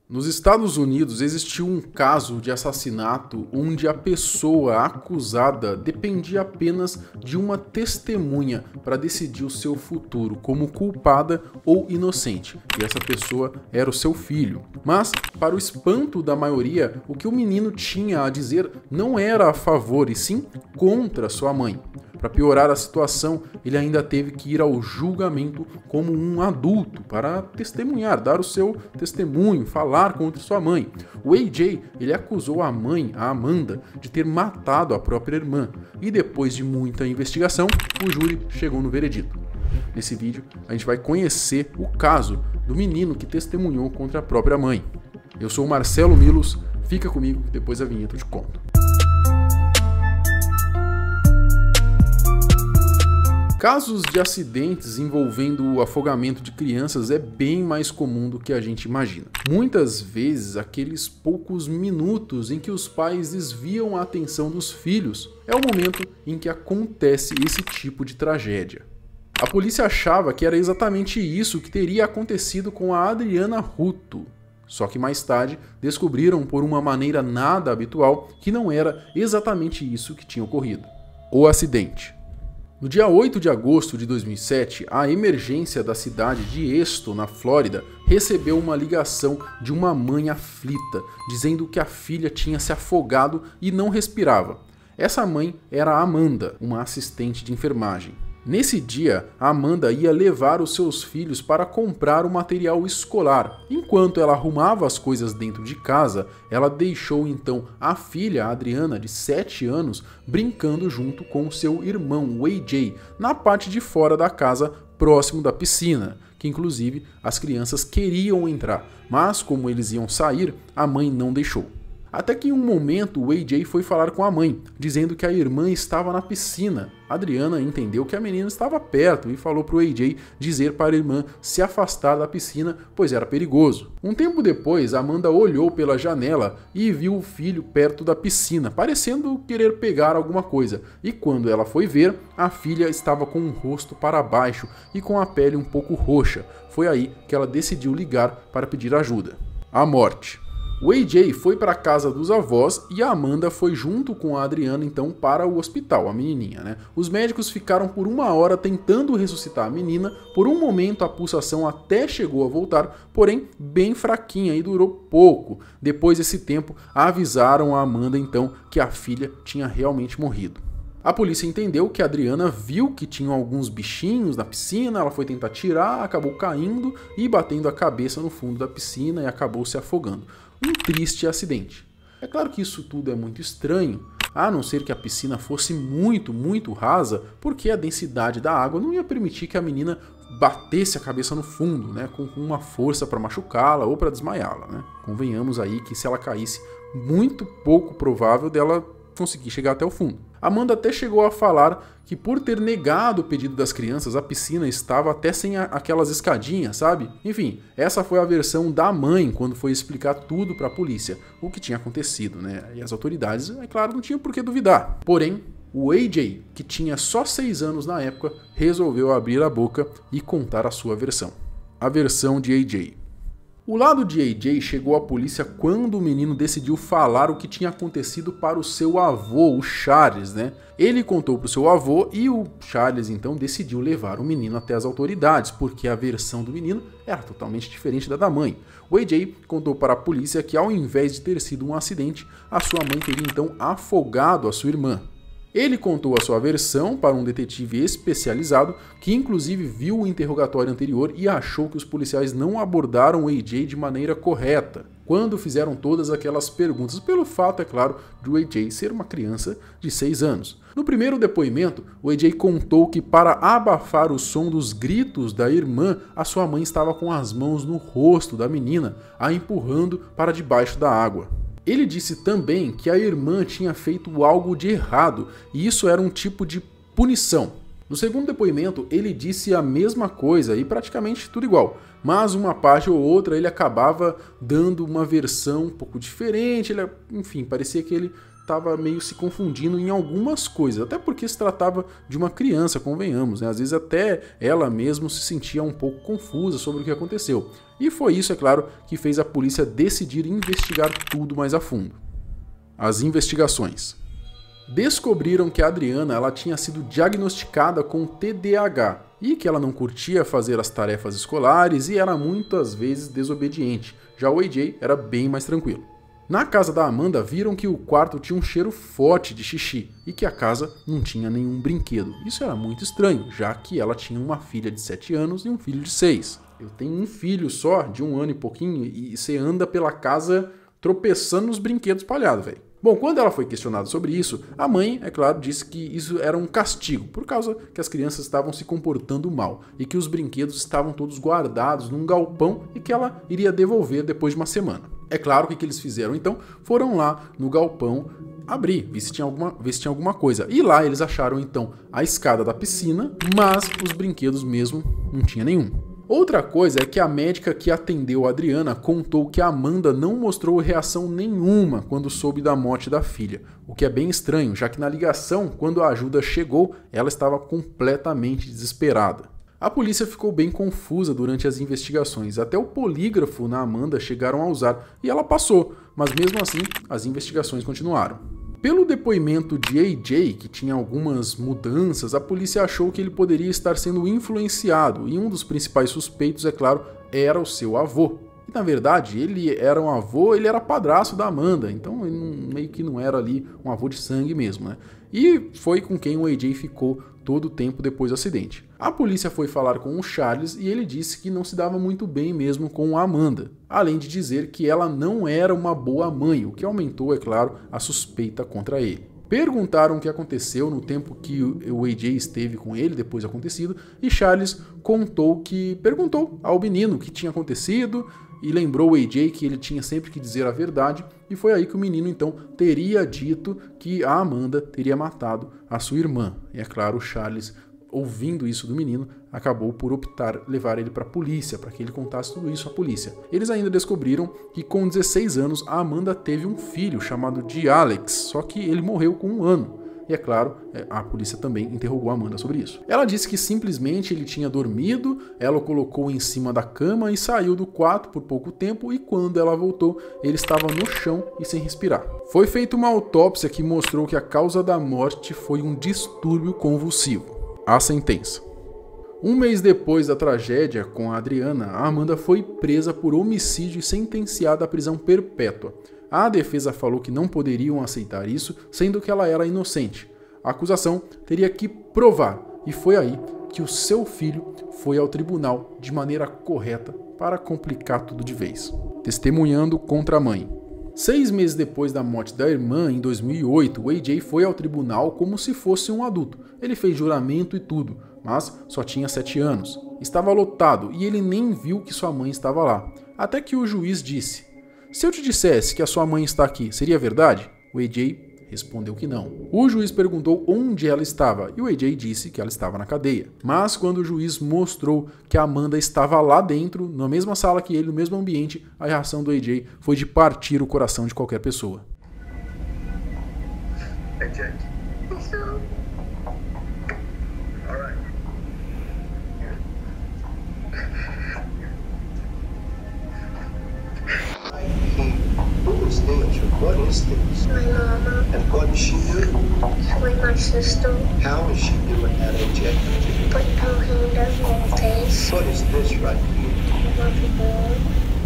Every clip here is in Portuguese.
Nos Estados Unidos existiu um caso de assassinato onde a pessoa acusada dependia apenas de uma testemunha para decidir o seu futuro como culpada ou inocente, e essa pessoa era o seu filho. Mas, para o espanto da maioria, o que o menino tinha a dizer não era a favor e sim contra sua mãe. Para piorar a situação, ele ainda teve que ir ao julgamento como um adulto para testemunhar, dar o seu testemunho, falar contra sua mãe. O AJ, ele acusou a mãe, a Amanda, de ter matado a própria irmã e depois de muita investigação, o júri chegou no veredito. Nesse vídeo, a gente vai conhecer o caso do menino que testemunhou contra a própria mãe. Eu sou o Marcelo Milos, fica comigo que depois da vinheta eu te conto. Casos de acidentes envolvendo o afogamento de crianças é bem mais comum do que a gente imagina. Muitas vezes, aqueles poucos minutos em que os pais desviam a atenção dos filhos é o momento em que acontece esse tipo de tragédia. A polícia achava que era exatamente isso que teria acontecido com a Adriana Ruto. Só que mais tarde descobriram por uma maneira nada habitual que não era exatamente isso que tinha ocorrido. O acidente. No dia 8 de agosto de 2007, a emergência da cidade de Esto, na Flórida, recebeu uma ligação de uma mãe aflita, dizendo que a filha tinha se afogado e não respirava. Essa mãe era a Amanda, uma assistente de enfermagem. Nesse dia, a Amanda ia levar os seus filhos para comprar o material escolar. Enquanto ela arrumava as coisas dentro de casa, ela deixou então a filha, a Adriana, de 7 anos, brincando junto com seu irmão, o AJ, na parte de fora da casa, próximo da piscina, que inclusive as crianças queriam entrar, mas como eles iam sair, a mãe não deixou. Até que em um momento o AJ foi falar com a mãe, dizendo que a irmã estava na piscina. A Adriana entendeu que a menina estava perto e falou para o AJ dizer para a irmã se afastar da piscina, pois era perigoso. Um tempo depois, Amanda olhou pela janela e viu o filho perto da piscina, parecendo querer pegar alguma coisa. E quando ela foi ver, a filha estava com o rosto para baixo e com a pele um pouco roxa. Foi aí que ela decidiu ligar para pedir ajuda. A morte. O AJ foi para a casa dos avós e a Amanda foi junto com a Adriana então para o hospital, a menininha, né? Os médicos ficaram por 1 hora tentando ressuscitar a menina, por um momento a pulsação até chegou a voltar, porém bem fraquinha e durou pouco. Depois desse tempo avisaram a Amanda então que a filha tinha realmente morrido. A polícia entendeu que a Adriana viu que tinham alguns bichinhos na piscina, ela foi tentar tirar, acabou caindo e batendo a cabeça no fundo da piscina e acabou se afogando. Um triste acidente. É claro que isso tudo é muito estranho, a não ser que a piscina fosse muito rasa, porque a densidade da água não ia permitir que a menina batesse a cabeça no fundo, né, com uma força para machucá-la ou para desmaiá-la, né? Convenhamos aí que se ela caísse, muito pouco provável dela conseguir chegar até o fundo. Amanda até chegou a falar que por ter negado o pedido das crianças, a piscina estava até sem aquelas escadinhas, sabe? Enfim, essa foi a versão da mãe quando foi explicar tudo para a polícia, o que tinha acontecido, né? E as autoridades, é claro, não tinham por que duvidar. Porém, o AJ, que tinha só 6 anos na época, resolveu abrir a boca e contar a sua versão. A versão de AJ. O lado de AJ chegou à polícia quando o menino decidiu falar o que tinha acontecido para o seu avô, o Charles, né? Ele contou para o seu avô e o Charles então decidiu levar o menino até as autoridades, porque a versão do menino era totalmente diferente da mãe. O AJ contou para a polícia que ao invés de ter sido um acidente, a sua mãe teria então afogado a sua irmã. Ele contou a sua versão para um detetive especializado que inclusive viu o interrogatório anterior e achou que os policiais não abordaram o AJ de maneira correta quando fizeram todas aquelas perguntas, pelo fato, é claro, de o AJ ser uma criança de 6 anos. No primeiro depoimento, o AJ contou que para abafar o som dos gritos da irmã, a sua mãe estava com as mãos no rosto da menina, a empurrando para debaixo da água. Ele disse também que a irmã tinha feito algo de errado e isso era um tipo de punição. No segundo depoimento, ele disse a mesma coisa e praticamente tudo igual, mas uma parte ou outra ele acabava dando uma versão um pouco diferente, enfim, parecia que ele estava meio se confundindo em algumas coisas, até porque se tratava de uma criança, convenhamos, né? Às vezes até ela mesma se sentia um pouco confusa sobre o que aconteceu. E foi isso, é claro, que fez a polícia decidir investigar tudo mais a fundo. As investigações. Descobriram que a Adriana ela tinha sido diagnosticada com TDAH e que ela não curtia fazer as tarefas escolares e era muitas vezes desobediente. Já o AJ era bem mais tranquilo. Na casa da Amanda, viram que o quarto tinha um cheiro forte de xixi e que a casa não tinha nenhum brinquedo. Isso era muito estranho, já que ela tinha uma filha de 7 anos e um filho de 6. Eu tenho um filho só, de 1 ano e pouquinho, e você anda pela casa tropeçando nos brinquedos espalhados, velho. Bom, quando ela foi questionada sobre isso, a mãe, é claro, disse que isso era um castigo, por causa que as crianças estavam se comportando mal e que os brinquedos estavam todos guardados num galpão e que ela iria devolver depois de uma semana. É claro que o que eles fizeram então, foram lá no galpão abrir, ver se tinha alguma coisa. E lá eles acharam então a escada da piscina, mas os brinquedos mesmo não tinha nenhum. Outra coisa é que a médica que atendeu a Adriana contou que a Amanda não mostrou reação nenhuma quando soube da morte da filha, o que é bem estranho, já que na ligação, quando a ajuda chegou, ela estava completamente desesperada. A polícia ficou bem confusa durante as investigações, até o polígrafo na Amanda chegaram a usar e ela passou, mas mesmo assim as investigações continuaram. Pelo depoimento de AJ, que tinha algumas mudanças, a polícia achou que ele poderia estar sendo influenciado e um dos principais suspeitos, é claro, era o seu avô. E, na verdade, ele era um avô, ele era padrasto da Amanda, então ele meio que não era ali um avô de sangue mesmo, né? E foi com quem o AJ ficou todo o tempo depois do acidente. A polícia foi falar com o Charles e ele disse que não se dava muito bem mesmo com a Amanda, além de dizer que ela não era uma boa mãe, o que aumentou, é claro, a suspeita contra ele. Perguntaram o que aconteceu no tempo que o AJ esteve com ele depois do acontecido e Charles perguntou ao menino o que tinha acontecido e lembrou o AJ que ele tinha sempre que dizer a verdade e foi aí que o menino então teria dito que a Amanda teria matado a sua irmã. E é claro, o Charles, ouvindo isso do menino, acabou por optar levar ele para a polícia, para que ele contasse tudo isso à polícia. Eles ainda descobriram que com 16 anos a Amanda teve um filho chamado de Alex, só que ele morreu com 1 ano. E é claro, a polícia também interrogou a Amanda sobre isso. Ela disse que simplesmente ele tinha dormido, ela o colocou em cima da cama e saiu do quarto por pouco tempo e quando ela voltou, ele estava no chão e sem respirar. Foi feita uma autópsia que mostrou que a causa da morte foi um distúrbio convulsivo. A sentença. 1 mês depois da tragédia com a Adriana, a Amanda foi presa por homicídio e sentenciada à prisão perpétua. A defesa falou que não poderiam aceitar isso, sendo que ela era inocente. A acusação teria que provar, e foi aí que o seu filho foi ao tribunal de maneira correta para complicar tudo de vez, testemunhando contra a mãe. 6 meses depois da morte da irmã, em 2008, o AJ foi ao tribunal como se fosse um adulto. Ele fez juramento e tudo, mas só tinha 7 anos. Estava lotado e ele nem viu que sua mãe estava lá. Até que o juiz disse: "Se eu te dissesse que a sua mãe está aqui, seria verdade?" O AJ respondeu que não. O juiz perguntou onde ela estava e o AJ disse que ela estava na cadeia. Mas quando o juiz mostrou que a Amanda estava lá dentro, na mesma sala que ele, no mesmo ambiente, a reação do AJ foi de partir o coração de qualquer pessoa. AJ. All right. Who is Danger? What is this? My mama. And what is she doing? With my sister. How is she doing that, AJ? Put her hand over my face. What is this right here? Love you, Lord.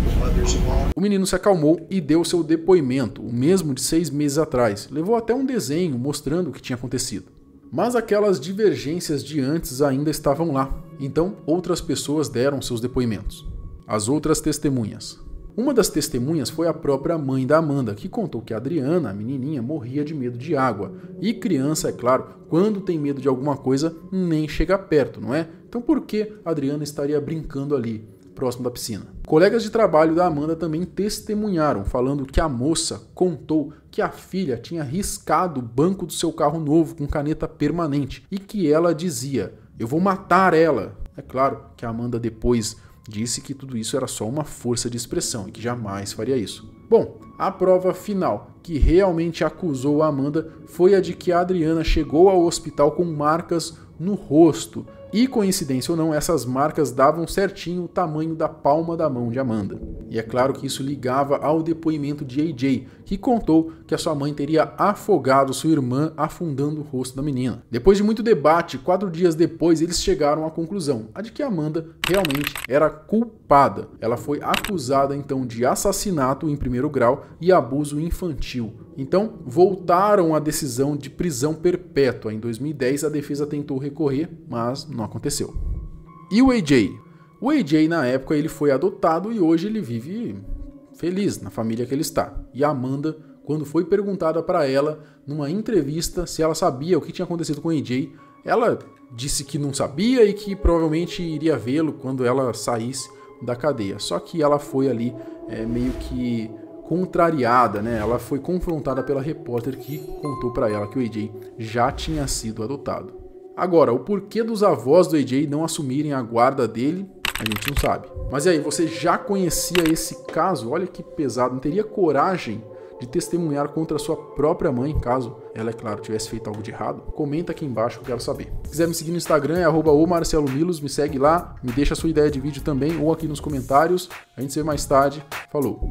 Your mother's lawn? O menino se acalmou e deu seu depoimento, o mesmo de 6 meses atrás. Levou até um desenho mostrando o que tinha acontecido. Mas aquelas divergências de antes ainda estavam lá. Então, outras pessoas deram seus depoimentos. As outras testemunhas. Uma das testemunhas foi a própria mãe da Amanda, que contou que a Adriana, a menininha, morria de medo de água. E criança, é claro, quando tem medo de alguma coisa, nem chega perto, não é? Então por que a Adriana estaria brincando ali, próximo da piscina? Colegas de trabalho da Amanda também testemunharam, falando que a moça contou que a filha tinha riscado o banco do seu carro novo com caneta permanente e que ela dizia: "Eu vou matar ela." É claro que a Amanda depois disse que tudo isso era só uma força de expressão e que jamais faria isso. Bom, a prova final que realmente acusou a Amanda foi a de que a Adriana chegou ao hospital com marcas no rosto. E, coincidência ou não, essas marcas davam certinho o tamanho da palma da mão de Amanda. E é claro que isso ligava ao depoimento de AJ, que contou que a sua mãe teria afogado sua irmã afundando o rosto da menina. Depois de muito debate, 4 dias depois, eles chegaram à conclusão, a de que Amanda realmente era culpada. Ela foi acusada então de assassinato em 1º grau e abuso infantil. Então, voltaram à decisão de prisão perpétua. Em 2010, a defesa tentou recorrer, mas não aconteceu. E o AJ? O AJ, na época, ele foi adotado e hoje ele vive feliz na família que ele está. E a Amanda, quando foi perguntada para ela, numa entrevista, se ela sabia o que tinha acontecido com o AJ, ela disse que não sabia e que provavelmente iria vê-lo quando ela saísse da cadeia. Só que ela foi ali meio que contrariada, né? Ela foi confrontada pela repórter que contou para ela que o AJ já tinha sido adotado. Agora, o porquê dos avós do AJ não assumirem a guarda dele, a gente não sabe. Mas e aí, você já conhecia esse caso? Olha que pesado, não teria coragem de testemunhar contra a sua própria mãe, caso ela, é claro, tivesse feito algo de errado? Comenta aqui embaixo que eu quero saber. Se quiser me seguir no Instagram, é @omarcelomilos, me segue lá, me deixa a sua ideia de vídeo também, ou aqui nos comentários. A gente se vê mais tarde. Falou!